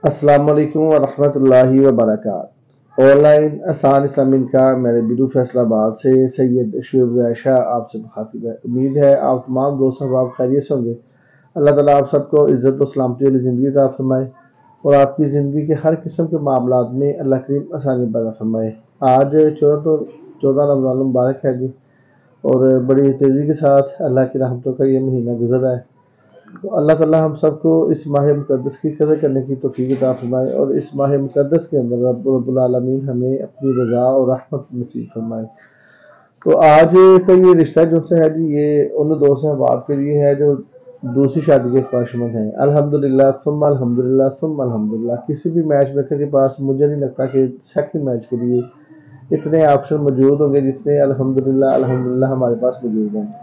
अस्सलाम वालेकुम वरहमतुल्लाहि वबरकातुहू। ऑनलाइन आसान इस्लामिक का मेरे बिलू फैसलाबाद से सैयद शुएब आयशा आपसे मुखातिब है। उम्मीद है आप तमाम दोस्त अहबाब खैरियत से होंगे। अल्लाह ताला आप सबको इज़्ज़त और सलामती वाली ज़िंदगी अता फरमाए और आपकी ज़िंदगी के हर किस्म के मामलात में अल्लाह करीम आसानी पैदा फरमाए। आज 14 रमज़ान मुबारक है जी, और बड़ी तेज़ी के साथ अल्लाह की रहमतों का ये महीना गुजर रहा है। तो अल्लाह ताला हम सबको इस माह मुक़द्दस की कदर करने की तौफ़ीक़ अता फ़रमाए और इस माह मुक़द्दस के अंदर रब्बुल आलमीन हमें अपनी रज़ा और रहमत नसीब फ़रमाए। तो आज का ये रिश्ता जो से है जी, ये उन दोस्त अहबाब के लिए है जो दूसरी शादी के ख्वाहिशमंद हैं। अल्हम्दुलिल्लाह सुम्मा अल्हम्दुलिल्लाह सुम्मा अल्हम्दुलिल्लाह। किसी भी मैच मेकर के पास मुझे नहीं लगता कि सेकंड मैच के लिए इतने ऑप्शन मौजूद होंगे जितने अल्हम्दुलिल्लाह अल्हम्दुलिल्लाह हमारे पास मौजूद हैं।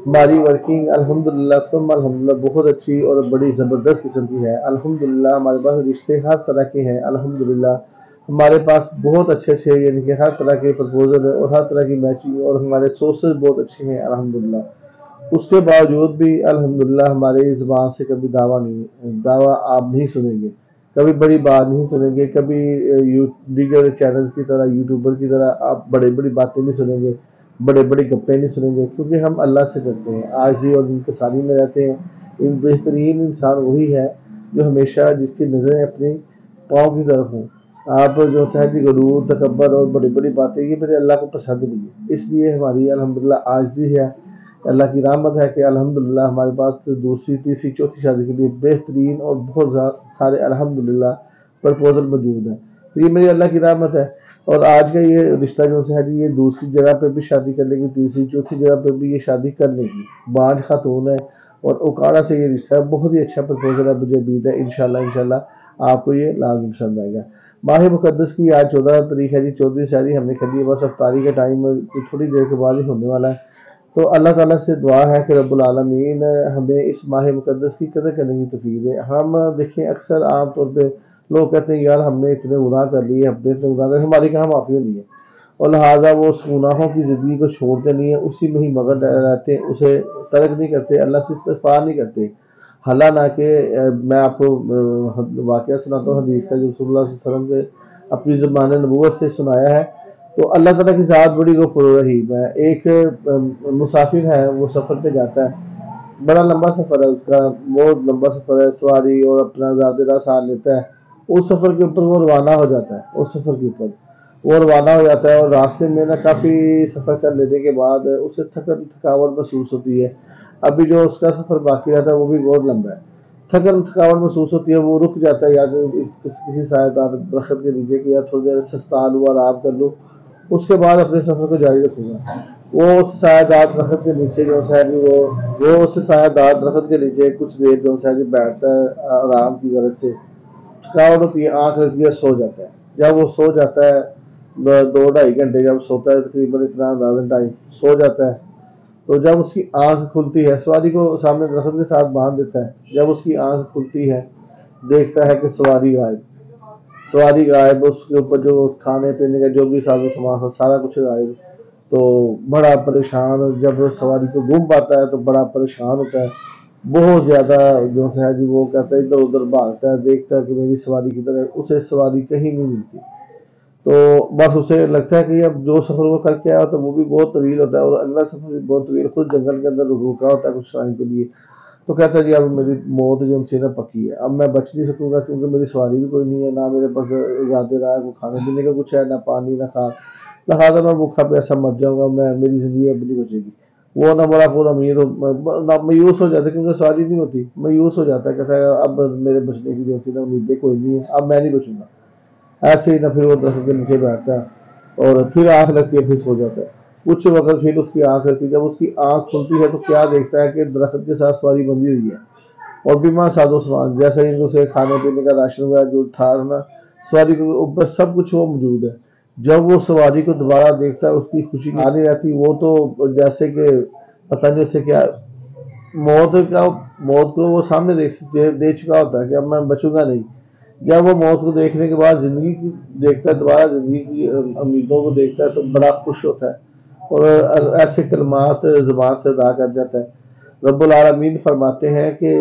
हमारी वर्किंग अल्हम्दुलिल्लाह सुम्मा अल्हम्दुलिल्लाह बहुत अच्छी और बड़ी ज़बरदस्त किस्म की है। अल्हम्दुलिल्लाह हमारे पास रिश्ते हर तरह के हैं। अल्हम्दुलिल्लाह हमारे पास बहुत अच्छे यानी कि हर तरह के प्रपोजल है और हर तरह की मैचिंग और हमारे सोर्सेज बहुत अच्छे हैं अल्हम्दुलिल्लाह। उसके बावजूद भी अल्हम्दुलिल्लाह हमारी ज़ुबान से कभी दावा आप नहीं सुनेंगे, कभी बड़ी बात नहीं सुनेंगे, कभी दीगर चैनल्स की तरह यूट्यूबर की तरह आप बड़ी बातें नहीं सुनेंगे, बड़े गप्पे नहीं सुनेंगे, क्योंकि हम अल्लाह से डरते हैं, आजिज़ी और इंकिसारी में रहते हैं। एक बेहतरीन इंसान वही है जो हमेशा जिसकी नज़रें अपनी पाँव की तरफ हों। आप जो सहजी गरूर तकब्बर और बड़ी बातें ये मेरे अल्लाह को पसंद नहीं है। इसलिए हमारी अल्हम्दुलिल्लाह आजिज़ी है, अल्लाह की रहमत है कि अल्हम्दुलिल्लाह हमारे पास तो दूसरी तीसरी चौथी शादी के लिए बेहतरीन और बहुत सारे अल्हम्दुलिल्लाह प्रपोजल मौजूद हैं। तो ये मेरी अल्लाह की रहमत है। और आज का ये रिश्ता जो है जी, ये दूसरी जगह पे भी शादी कर लेगी, तीसरी चौथी जगह पे भी ये शादी कर लेगी। बांझ खातून है और उकाड़ा से ये रिश्ता है। बहुत ही अच्छा प्रपोजल है, मुझे उम्मीद है इंशाल्लाह आपको ये लाजमी पसंद आएगा। माह मुक़द्दस की आज 14 तारीख है जी, 14वीं शादी हमने कर ली है। बस अफ्तारी का टाइम थोड़ी देर के बाद ही होने वाला है। तो अल्लाह ताला से दुआ है कि रब्बुल आलमीन हमें इस माह मुक़द्दस की कदर करने की तौफ़ीक़ दे। हम देखें अक्सर आम तौर पे लोग कहते हैं यार हमने इतने गुनाह कर लिए, हमने इतने गुनाह कर, हमारी कहाँ माफ़ी होनी है, और लिहाजा वो उस गुनाहों की ज़िंदगी को छोड़ते नहीं है, उसी में ही मगन रहते हैं, उसे तर्क नहीं करते, अल्लाह से इस्तिग़फ़ार नहीं करते। हालांकि मैं आपको वाक़या सुनाता हूँ हदीस का जो रसूलुल्लाह सल्लल्लाहु अलैहि वसल्लम ने अपनी ज़बान नबूवत से सुनाया है। तो अल्लाह ताला की ज़ात बड़ी गफ़ूर रहीम है। एक मुसाफिर है, वो सफ़र पे जाता है, बड़ा लंबा सफ़र है उसका, बहुत लंबा सफ़र है, सवारी और अपना ज़ातेरा साथ लेता है। उस सफ़र के ऊपर वो रवाना हो जाता है, उस सफ़र के ऊपर वो रवाना हो जाता है और रास्ते में ना काफ़ी सफ़र कर लेने के बाद उसे थकावट महसूस होती है। अभी जो उसका सफ़र बाकी रहता है वो भी बहुत लंबा है, थकावट महसूस होती है, वो रुक जाता है या तो किसी सायेदार दरख्त के नीचे कि या थोड़ी देर सस्ता लूँ, आराम कर लूँ, उसके बाद अपने सफ़र को जारी रखूँगा। वो उस सायादार दरख्त के नीचे जो है वो उस सायादार दरख्त के नीचे कुछ देर जो है बैठता है आराम की गरज से। थकावट होती है, आँख लगती है, सो जाता है। जब वो सो जाता है 2-2.5 घंटे जब सोता है, तकरीबन इतना अंदाज़न टाइम सो जाता है, तो जब उसकी आँख खुलती है, सवारी को सामने दरख्त के साथ बांध देता है। जब उसकी आँख खुलती है, देखता है कि सवारी गायब, उसके ऊपर जो खाने पीने का जो भी साजो सामान था सारा कुछ गायब। तो बड़ा परेशान, जब सवारी को गुम पाता है तो बड़ा परेशान होता है, बहुत ज़्यादा जो है जी, वो कहता है इधर उधर भागता है, देखता है कि मेरी सवारी की तरह, उसे सवारी कहीं नहीं मिलती। तो बस उसे लगता है कि अब जो सफ़र वो करके आया तो वो भी बहुत तवील होता है और अगला सफ़र भी बहुत तवील, खुद जंगल के अंदर रुका होता है कुछ टाइम के लिए। तो कहता है जी अब मेरी मौत जो उनसे ना पक्की है, अब मैं बच नहीं सकूँगा क्योंकि मेरी सवारी भी कोई नहीं है, ना मेरे पास ज़्यादा रहा है, खाने पीने का कुछ है, ना पानी ना खाद, लिहाजा मैं भूखा प्यासा मर जाऊँगा, मेरी ज़िंदगी अब नहीं बचेगी। वो ना बड़ा पूरा अमीर ना मायूस हो जाता है क्योंकि सवारी नहीं होती, मायूस हो जाता है, कहता है अब मेरे बचने की जो सी ना उम्मीदें कोई नहीं है, अब मैं नहीं बचूँगा। ऐसे ही ना फिर वो दरख्त के नीचे बैठता है और फिर आँख लगती है, फिर सो जाता है। कुछ वक़्त फिर उसकी आँख लगती है, जब उसकी आँख खुलती है तो क्या देखता है कि दरख्त के साथ सवारी बंधी हुई है और बीमा साजो सामान जैसे ही उसे खाने पीने का राशन वगैरह जो था ना, सवारी के ऊपर सब कुछ वो मौजूद है। जब वो सवारी को दोबारा देखता है उसकी खुशी आ नहीं रहती, वो तो जैसे कि पता नहीं उसे क्या मौत को वो सामने दे चुका होता है कि अब मैं बचूंगा नहीं। जब वो मौत को देखने के बाद ज़िंदगी की देखता है, दोबारा ज़िंदगी की उम्मीदों को देखता है तो बड़ा खुश होता है और ऐसे कलमात ज़ुबान से अदा कर जाता है। रब्बुल आलमीन फरमाते हैं कि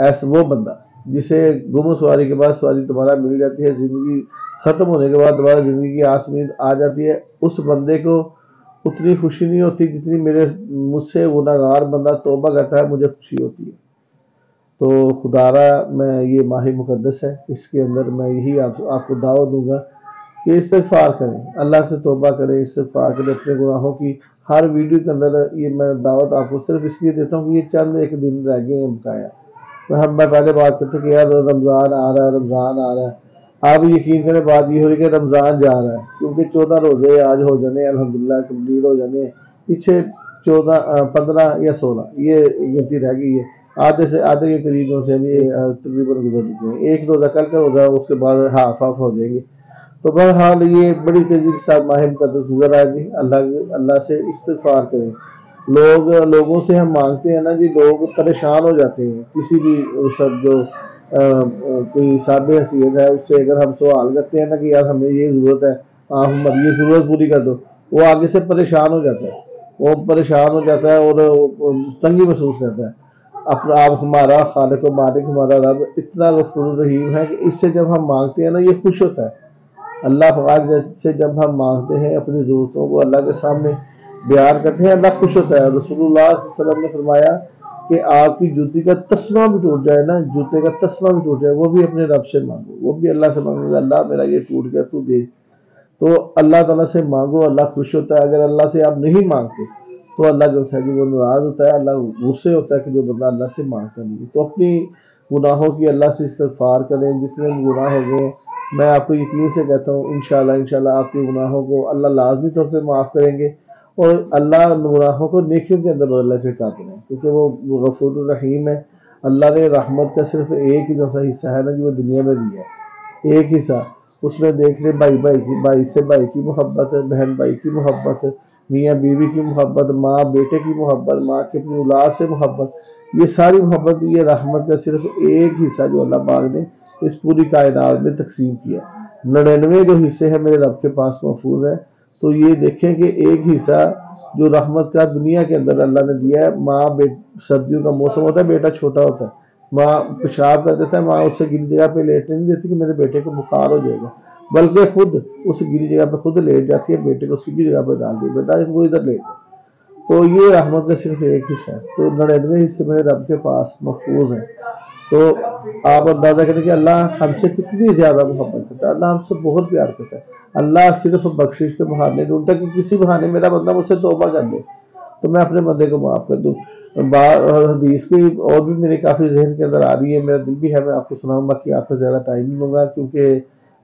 ऐसा वो बंदा जिसे गुम सवारी के बाद सवारी दोबारा मिल जाती है, ज़िंदगी ख़त्म होने के बाद दोबारा ज़िंदगी की आस उम्मीद आ जाती है, उस बंदे को उतनी खुशी नहीं होती जितनी मुझसे गुनहगार बंदा तौबा करता है मुझे खुशी होती है। तो खुदारा मैं ये माह मुक़द्दस है, इसके अंदर मैं यही आपको दावत दूंगा कि इस्तिग़फ़ार करें, अल्लाह से तौबा करें, इस्तिग़फ़ार करें अपने गुनाहों की। हर वीडियो के अंदर ये मैं दावत आपको सिर्फ इसलिए देता हूँ कि ये चंद एक दिन रह गए हैं बकाया। तो मैं पहले बात करते कि यार रमज़ान आ रहा है, रमज़ान आ रहा है। आप यकीन करें बात ये हो रही है कि रमज़ान जा रहा है, क्योंकि 14 रोज़े आज हो जाने अल्हम्दुलिल्लाह कंप्लीट हो जाने, पीछे 14 15 या 16 ये गिनती रह गई है। आधे से आधे के करीब से तकरीबन गुजर चुके हैं। एक रोज़ा कल का रोज़ा, उसके बाद हाफ हो जाएंगे। तो बहरहाल ये बड़ी तेज़ी के साथ माह मुक़द्दस गुजर रहा है जी। अल्लाह से इस्तिग़फ़ार करें। लोगों से हम मांगते हैं ना जी, लोग परेशान हो जाते हैं। किसी भी सब जो कोई सादे हैसियत है उससे अगर हम सवाल करते हैं ना कि यार हमें ये ज़रूरत है, आप हमारी ये ज़रूरत पूरी कर दो, वो आगे से परेशान हो जाता है। वो परेशान हो जाता है और तंगी महसूस करता है। अपना आप हमारा खालिक व मालिक हमारा रब इतना गफूर रहीम है कि इससे जब हम मांगते हैं ना ये खुश होता है। अल्लाह पाक से जब हम मांगते हैं अपनी ज़रूरतों को अल्लाह के सामने बयान करते हैं, अल्लाह खुश होता है। रसूलुल्लाह सल्लल्लाहु अलैहि वसल्लम ने फरमाया कि आपकी जूती का तस्मा भी टूट जाए ना, जूते का तस्मा भी टूट जाए, वो भी अपने रब से मांगो, वो भी अल्लाह से मांगो, अल्लाह मेरा ये टूट गया तू दे। तो अल्लाह ताला से मांगो, अल्लाह खुश होता है। अगर अल्लाह से आप नहीं मांगते तो अल्लाह जो है वो नाराज़ होता है, अल्लाह गुस्से होता है कि जो बंदा अल्लाह से मांगता नहीं। तो अपनी गुनाहों की अल्लाह से इस्तिग़फ़ार करें, जितने भी गुनाह हो गए मैं आपको यकीन से कहता हूँ इंशाअल्लाह आपके गुनाहों को अल्लाह लाज़मी तौर पे माफ़ करेंगे और अल्लाह गुनाहों को नेकियों के अंदर बदलने पे कादिर है, क्योंकि वो गफूर रहीम है। अल्लाह ने रहमत का सिर्फ एक ही जैसा हिस्सा है ना जो दुनिया में भी है, एक हिस्सा। उसमें देख ले भाई से भाई की मोहब्बत, बहन भाई की मोहब्बत, मियाँ बीवी की मोहब्बत, माँ बेटे की मोहब्बत, माँ की अपनी औलाद से मोहब्बत, ये सारी मोहब्बत, ये रहमत का सिर्फ एक हिस्सा जो अल्लाह पाक ने इस पूरी कायनात में तकसीम किया। 99 जो हिस्से हैं मेरे रब के पास महफूज हैं। तो ये देखें कि एक हिस्सा जो रहमत का दुनिया के अंदर अल्लाह ने दिया है। सर्दियों का मौसम होता है, बेटा छोटा होता है, माँ पेशाब कर देता है, माँ उससे गिरी जगह पे लेटने नहीं देती कि मेरे बेटे को बुखार हो जाएगा, बल्कि खुद उस गिरी जगह पे खुद लेट जाती है, बेटे को सीधी जगह पर डाल दी, बेटा वो इधर लेट। तो ये रहमत का सिर्फ एक हिस्सा है। तो 99 हिस्से मेरे रब के पास महफूज हैं। तो आप अंदाजा करें कि अल्लाह हमसे कितनी ज़्यादा मोहब्बत करता है, अल्लाह हमसे बहुत प्यार करता है। अल्लाह सिर्फ बख्शिश के बहाने ढूंढता कि किसी बहाने मेरा बंदा मुझसे तौबा कर दे तो मैं अपने बंदे को माफ़ कर दूँ। हदीस की और भी मेरे काफ़ी जहन के अंदर आ रही है, मेरा दिल भी है मैं आपको सुनाऊँ, बाकी आपको ज़्यादा टाइम नहीं लूँगा क्योंकि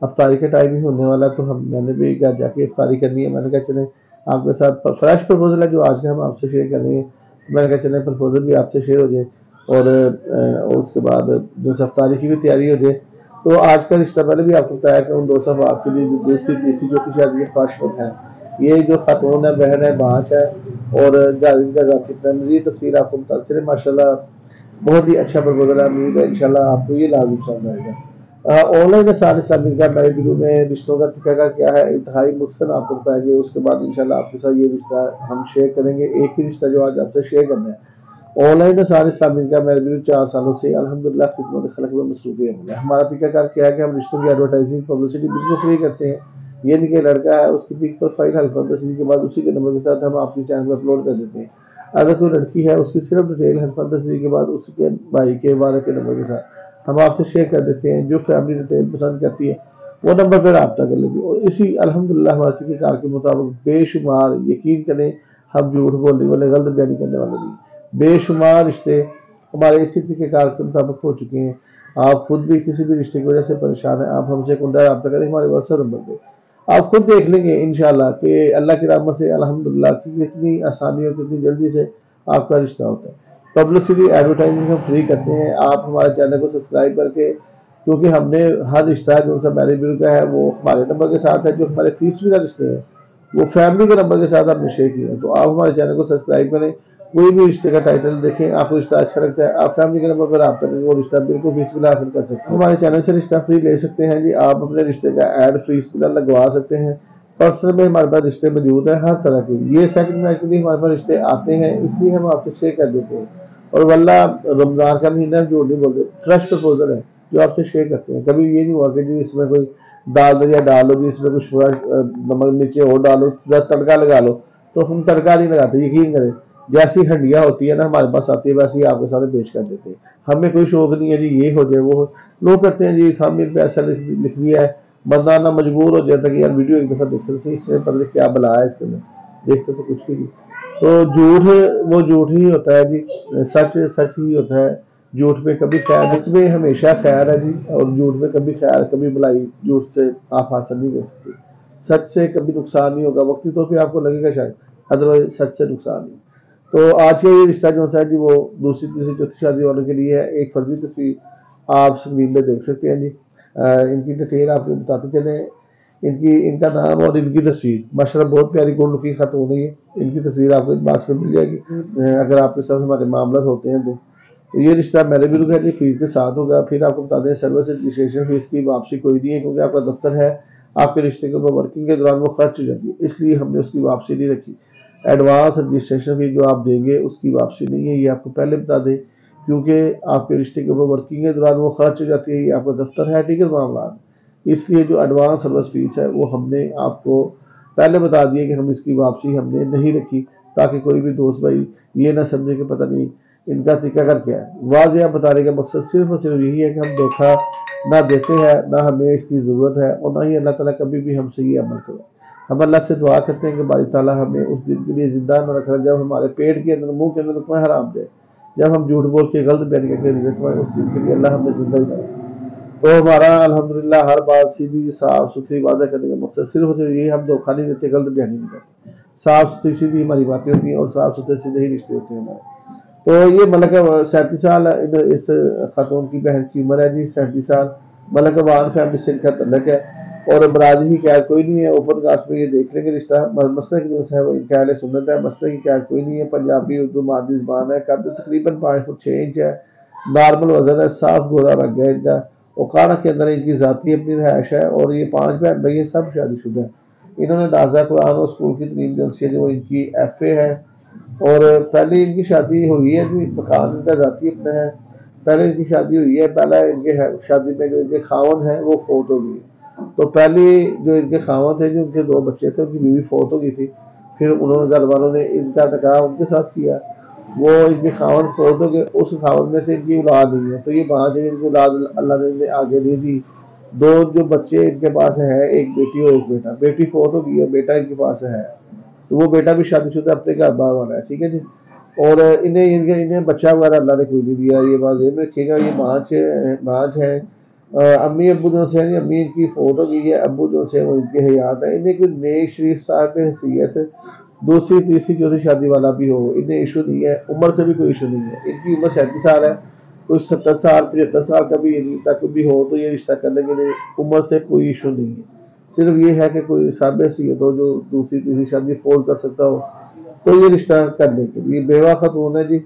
अफ्तारी का टाइम ही होने वाला है। तो मैंने भी जाके अफ्तारी करनी है। मैंने कहा चलें आपके साथ फ्रेश प्रपोजल है जो आज का हम आपसे शेयर कर रहे हैं, तो मैंने कहा चलें प्रपोजल भी आपसे शेयर हो जाए और उसके बाद जो अफ्तारी की भी तैयारी हो जाए। तो आज का रिश्ता पहले भी आपको बताया कि उन 2 साहब आपके लिए दूसरी तीसरी चौथी शादी की ख्वाहिशमंद है। ये जो खातून है, बहन है, भांच है और इनका ज़ाती प्लान, ये तफसील आपको बताते चले। माशाल्लाह बहुत ही अच्छा प्रपोजल है, उम्मीद है इंशाल्लाह आपको ये लाज़िम पसंद आएगा। ऑनलाइन आसान इस्लामिक का मेरे वीडियो में रिश्तों का तरीका क्या है इंतहाई मुख्तसर आपको बताएंगे। उसके बाद इंशाल्लाह आपके साथ ये रिश्ता हम शेयर करेंगे, एक ही रिश्ता जो आज आपसे शेयर करना है। ऑनलाइन आसान इस्लामिक का मेरे वीडियो 4 सालों से अल्हम्दुलिल्लाह खिदमत खल्क में मसरूफ़ है। हमारा तरीकाकार क्या है कि हम रिश्तों की एडवर्टाइजिंग पब्लिसिटी बिल्कुल फ्री करते हैं। ये नहीं कि लड़का है उसकी पिक प्रोफाइल हल्फा तस्वीर के बाद उसी के नंबर के साथ हम आपके चैनल पर अपलोड कर देते हैं। अगर कोई लड़की है उसकी सिर्फ डिटेल हल्फा तस्वीर के बाद उसके भाई के वाले के नंबर के साथ हम आपसे शेयर कर देते हैं। जो फैमिली डिटेल पसंद करती है वो नंबर पर रब्ता कर लेती है और इसी अल्हम्दुलिल्लाह हमारे तरीक़ेकार के मुताबिक बेशुमार, यकीन करें हम झूठ बोलने वाले, गलत बयानी करने वाले नहीं, बेशुमार रिश्ते हमारे इसी तरीक़ेकार के मुताबिक हो चुके हैं। आप खुद भी किसी भी रिश्ते की वजह से परेशान हैं, आप हमसे कुंडा रब्ता करें हमारे व्हाट्सएप नंबर पर। आप खुद देख लेंगे इंशाल्लाह कि अल्लाह की रहमत से अल्हम्दुलिल्लाह कि कितनी आसानी और कितनी जल्दी से आपका रिश्ता होता है। पब्लिसिटी एडवर्टाइजिंग हम फ्री करते हैं। आप हमारे चैनल को सब्सक्राइब करके, क्योंकि हमने हर रिश्ता जो सा मैरिज बिल का है वो हमारे नंबर के साथ है, जो हमारे फीस बिना रिश्ते हैं वो फैमिली के नंबर के साथ हमने शेयर किया है। तो आप हमारे चैनल को सब्सक्राइब करें, कोई भी रिश्ते का टाइटल देखें, आपको रिश्ता अच्छा लगता है आप फैमिली के नंबर पर रब्ता करके वो रिश्ता बिल्कुल फीस बिना हासिल कर सकते हैं। हमारे चैनल से रिश्ता फ्री ले सकते हैं जी। आप अपने रिश्ते का एड फीस बिना लगवा सकते हैं। पर्सनल में हमारे पास रिश्ते मौजूद है हर तरह के। ये सेकंड मैच के लिए हमारे पास रिश्ते आते हैं, इसलिए हम आपसे शेयर कर देते हैं। और वल्लाह रमज़ान का महीना झूठ नहीं बोलते, फ्रेश प्रपोजल है, जो आपसे शेयर करते हैं। कभी ये नहीं हुआ कि जी इसमें कोई दाल दरिया डालो जी, इसमें कुछ नमक नीचे और डालो, तड़का लगा लो, तो हम तड़का नहीं लगाते। यकीन करें, जैसी हंडिया होती है ना हमारे पास आती है, वैसे ही आपके सामने पेश कर देते हैं। हमें कोई शौक नहीं है जी ये हो जाए वो हो। लोग कहते हैं जी थामिल पे ऐसा लिख दिया है, बंदा ना मजबूर हो जाता कि यार वीडियो एक दफ़ा देखते थे, इसमें पता नहीं क्या बला है इसके अंदर, देखते तो कुछ भी नहीं। तो झूठ वो झूठ ही होता है जी, सच सच ही होता है। झूठ में कभी खैर, सच में हमेशा खैर है जी, और झूठ में कभी खैर कभी भलाई। झूठ से आप हासिल नहीं कर सकते। सच से कभी नुकसान नहीं होगा, वक्ती तौर पे आपको लगेगा शायद, अदरवाइज सच से नुकसान नहीं। तो आज का ये रिश्ता जो है जी वो दूसरी तीसरी चौथी शादी वालों के लिए है। एक फर्जी तस्वीर आप स्क्रीन पे देख सकते हैं जी। इनकी डिटेल आपको बताते चले। इनका नाम और इनकी तस्वीर माशाल्लाह बहुत प्यारी गुड लुकिंग खातून है ये। इनकी तस्वीर आपको इस बात पर मिल जाएगी। अगर आपके साथ हमारे मामला होते हैं तो ये रिश्ता मेरे भी है जी फीस के साथ होगा। फिर आपको बता दें सर्विस रजिस्ट्रेशन फीस की वापसी कोई नहीं है, क्योंकि आपका दफ्तर है, आपके रिश्ते के ऊपर वर्किंग के दौरान वो खर्च हो जाती है, इसलिए हमने उसकी वापसी नहीं रखी। एडवांस रजिस्ट्रेशन फीस जो आप देंगे उसकी वापसी नहीं है, ये आपको पहले बता दें, क्योंकि आपके रिश्ते के ऊपर वर्किंग के दौरान वो खर्च हो जाती है। ये आपका दफ्तर है, ठीक है मामला, इसलिए जो एडवांस सर्विस फीस है वो हमने आपको पहले बता दिया कि हम इसकी वापसी हमने नहीं रखी, ताकि कोई भी दोस्त भाई ये ना समझे कि पता नहीं इनका तरीकाकार क्या है। वाज़ेह बताने का मकसद सिर्फ और सिर्फ यही है कि हम धोखा ना देते हैं, ना हमें इसकी ज़रूरत है, और ना ही अल्लाह ताला कभी भी हमसे ये अमल करे। हम अल्लाह से दुआ करते हैं कि बारी ताला हमें उस दिन के लिए जिंदा न रखना जब हमारे पेट के अंदर मुंह के अंदर लुकमा हराम जाए, जब हम झूठ बोल के गलत बयान करके रिज़्क पाए, उस दिन के लिए अल्लाह हमें जिंदा ही रखे। तो हमारा अल्हम्दुलिल्लाह हर बात सीधी साफ सुथरी वादा करने का मकसद सिर्फ और सिर्फ ये, हम धोखा नहीं देते, गलत बयानी नहीं करते, साफ सुथरी सीधी हमारी बातें होती हैं और साफ सुथरे सीधे ही रिश्ते होते हैं हमारे। तो ये मतलब 37 साल इस खातून की बहन की उम्र है जी, 37 साल। मतलब वान फैमिली से इनका तल्लक है, और बरादरी की कैद कोई नहीं है। ओपन कास्ट में ये देख लेंगे रिश्ता। मसले की जो है वो इनका अहले सुन्नत है, मसले की कैद कोई नहीं है। पंजाबी उर्दू मादी ज़बान है, कद तकरीबन 5 फुट 6 इंच है, नॉर्मल वजन है, साफ गोरा रंग है इनका। ओकाड़ा के अंदर इनकी ज़ाती अपनी रहायश है, और ये 5 बहन भाई सब शादीशुदा है। इन्होंने नाजा कुरान और स्कूल की तलीम जो है वो इनकी FA है, और पहले इनकी शादी हुई है जी, मकान इनका ज़ाती अपना है, पहले इनकी शादी हुई है। पहला इनके शादी में जो इनके खावन है वो फोत हो गई। तो पहली जो इनके खावन थे, जो उनके 2 बच्चे थे, उनकी बीवी फोत हो गई थी। फिर उन्होंने घर वालों ने इनका निकाह उनके साथ किया, वो इनके खावन फोत हो गए, उस खावन में से इनकी औलाद नहीं है। तो ये 5 इनकी औलाद अल्लाह ने आगे दे दी। 2 जो बच्चे इनके पास है, एक बेटी और एक बेटा। बेटी फोत हो गई है, बेटा इनके पास है, तो वो बेटा भी शादीशुदा अपने घर बार वाला है, ठीक है जी। और इन्हें बच्चा वगैरह अल्लाह ने कोई नहीं दिया, ये बात ध्यान रखिएगा। ये मांझ है। अम्मी अब्बू जो से अम्मी इनकी फोत हो गई है, अब्बू जो से वो इनके हयात है। इन्हें कोई नेक शरीफ साहब पे हैसियत दूसरी तीसरी चौथी शादी वाला भी हो, इन्हें इशू नहीं है। उम्र से भी कोई इशू नहीं है। इनकी उम्र 37 साल है, कोई 70 साल 75 साल का भी तक भी हो तो ये रिश्ता कर लेंगे, उम्र से कोई इशू नहीं है। सिर्फ ये है कि कोई साहब हैसियत हो जो दूसरी तीसरी शादी फोल्ड कर सकता हो, तो ये रिश्ता कर लेंगे। ये बेवा खातून है जी,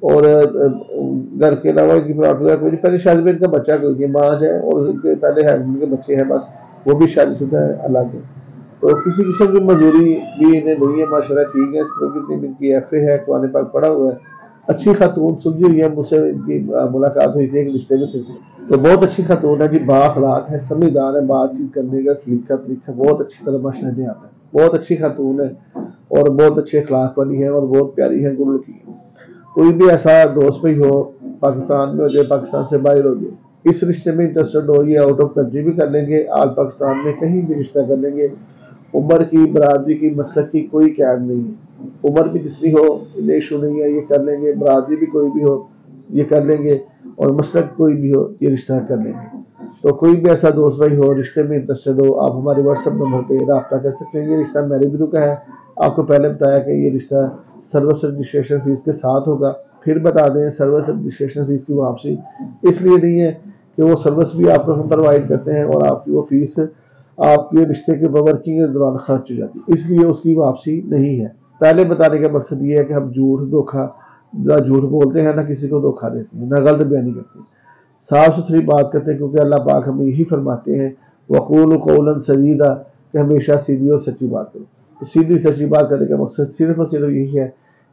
और घर के अलावा इनकी प्लॉट वगैरह कोई नहीं। पहले शादी में इनका बच्चा कोई नहीं, माँ है, और इनके पहले हस्बैंड के बच्चे हैं, बस वो भी शादीशुदा है अलग है। तो किसी किस्म की मजदूरी भी इन्हें नहीं है, माशाल्लाह ठीक है। इसमें कितनी इनकी FA है, कुरान पाक पढ़ा हुआ है, अच्छी खातून सुलझी हुई है। मुझसे इनकी मुलाकात हुई थी एक रिश्ते के सिलसिले, तो बहुत अच्छी खातून है जी, बाअखलाक है, समझदार है, बातचीत करने का सलीका तरीका बहुत अच्छी तरह माशाल्लाह आता है। बहुत अच्छी खातून है, और बहुत अच्छे अखलाक वाली है, और बहुत प्यारी है, गुल की। कोई भी ऐसा दोस्त भाई हो, पाकिस्तान में हो जाए, पाकिस्तान से बाहर हो जाए, इस रिश्ते में इंटरेस्टेड हो, ये आउट ऑफ कंट्री भी कर लेंगे, आल पाकिस्तान में कहीं भी रिश्ता कर लेंगे। उम्र की, बरादरी की, मसलक की कोई कैद नहीं है। उम्र भी जितनी हो इन्हें इशू नहीं है, ये कर लेंगे। बरादरी भी कोई भी हो ये कर लेंगे, और मसलक कोई भी हो ये रिश्ता कर लेंगे। तो कोई भी ऐसा दोस्त भाई हो, रिश्ते में इंटरेस्टेड हो, आप हमारे व्हाट्सएप नंबर पर रब्ता कर सकते हैं। ये रिश्ता मेरे बिरू का है। आपको पहले बताया कि ये रिश्ता सर्विस रजिस्ट्रेशन फीस के साथ होगा। फिर बता दें, सर्विस रजिस्ट्रेशन फीस की वापसी इसलिए नहीं है कि वो सर्विस भी आपको हम प्रोवाइड करते हैं, और आपकी वो फीस आपके रिश्ते के वर्किंग के दौरान खर्च हो जाती है, इसलिए उसकी वापसी नहीं है। पहले बताने का मकसद ये है कि हम ना झूठ बोलते हैं, ना किसी को धोखा देते हैं, ना गलत बयानी करते हैं, साफ सुथरी बात करते हैं। क्योंकि अल्लाह पाक हमें यही फरमाते हैं, वक़ूलू क़ौलन सदीदा, कि हमेशा सीधी और सच्ची बात करो। तो सीधी सच्ची बात करने का मकसद सिर्फ और सिर्फ यही है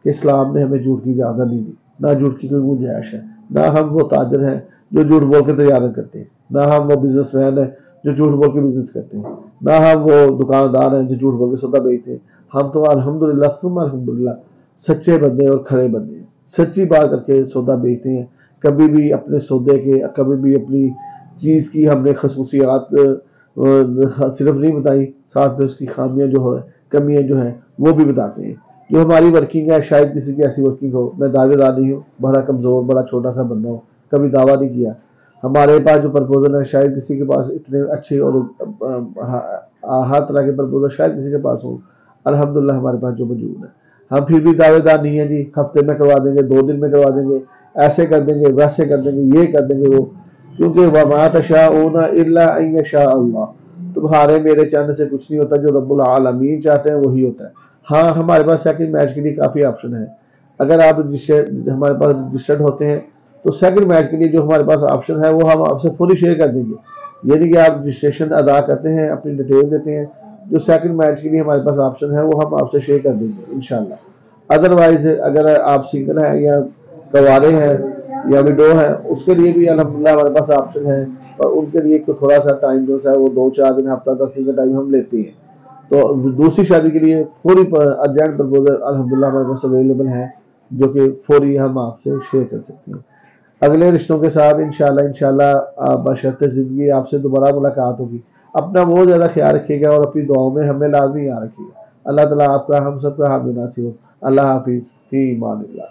कि इस्लाम ने हमें झूठ की इजाज़त नहीं दी, ना झूठ की कोई गुंजाइश है, ना हम वो ताजर हैं जो झूठ बोल के तजारत करते हैं, ना हम वो बिजनेसमैन हैं जो झूठ बोल के बिजनेस करते हैं, ना हम वो दुकानदार हैं जो झूठ बोल के सौदा बेचते हैं। हम तो अल्हम्दुलिल्लाह सुम्मा अल्हम्दुलिल्लाह सच्चे बंदे और खरे बंदे हैं, सच्ची बात करके सौदा बेचते हैं। कभी भी अपने सौदे के, कभी भी अपनी चीज़ की हमने खसूसियात सिर्फ नहीं बताई, साथ में उसकी खामियां जो है, कमियां जो है वो भी बताते हैं। जो हमारी वर्किंग है, शायद किसी की ऐसी वर्किंग हो, मैं दावेदार नहीं हूँ, बड़ा कमज़ोर बड़ा छोटा सा बंदा हूँ, कभी दावा नहीं किया। हमारे पास जो प्रपोजल है शायद किसी के पास इतने अच्छे और हर तरह के प्रपोजल शायद किसी के पास हो, अल्हम्दुलिल्लाह हमारे पास जो मौजूद है। हम फिर भी दावेदार नहीं है जी, हफ्ते में करवा देंगे, 2 दिन में करवा देंगे, ऐसे कर देंगे, वैसे कर देंगे, ये कर देंगे वो, क्योंकि वमा तशाऊना इल्ला अन यशा अल्लाह, तुम्हारे मेरे चाहने से कुछ नहीं होता, जो रब्बुल आलमीन चाहते हैं वही होता है। हाँ, हमारे पास सेकंड मैच के लिए काफ़ी ऑप्शन है। अगर आप हमारे पास रजिस्टर्ड होते हैं तो सेकंड मैच के लिए जो हमारे पास ऑप्शन है वो हम आपसे फुली शेयर कर देंगे। यानी कि आप रजिस्ट्रेशन अदा करते हैं, अपनी डिटेल देते हैं, जो सेकंड मैच के लिए हमारे पास ऑप्शन है वो हम आपसे शेयर कर देंगे इंशाल्लाह। अदरवाइज अगर आप सिंगल हैं या कवारे हैं या विडो हैं, उसके लिए भी अल्हम्दुलिल्लाह हमारे पास ऑप्शन है, पर उनके लिए थोड़ा सा टाइम जो है वो 2-4 दिन, हफ्ता 10 दिन का टाइम हम लेते हैं। तो दूसरी शादी के लिए फौरी अर्जेंट प्रपोजल अल्हम्दुलिल्लाह हमारे पास अवेलेबल है, जो कि फौरी हम आपसे शेयर कर सकते हैं। अगले रिश्तों के साथ इंशाल्लाह बशर्ते ज़िंदगी आपसे दोबारा मुलाकात होगी। अपना बहुत ज़्यादा ख्याल रखिएगा और अपनी दुआओं में हमें लाजमी याद रखिएगा। अल्लाह ताला आपका हम सबका हामी नासिर हो। अल्लाह हाफिज़, फी अमानिल्लाह।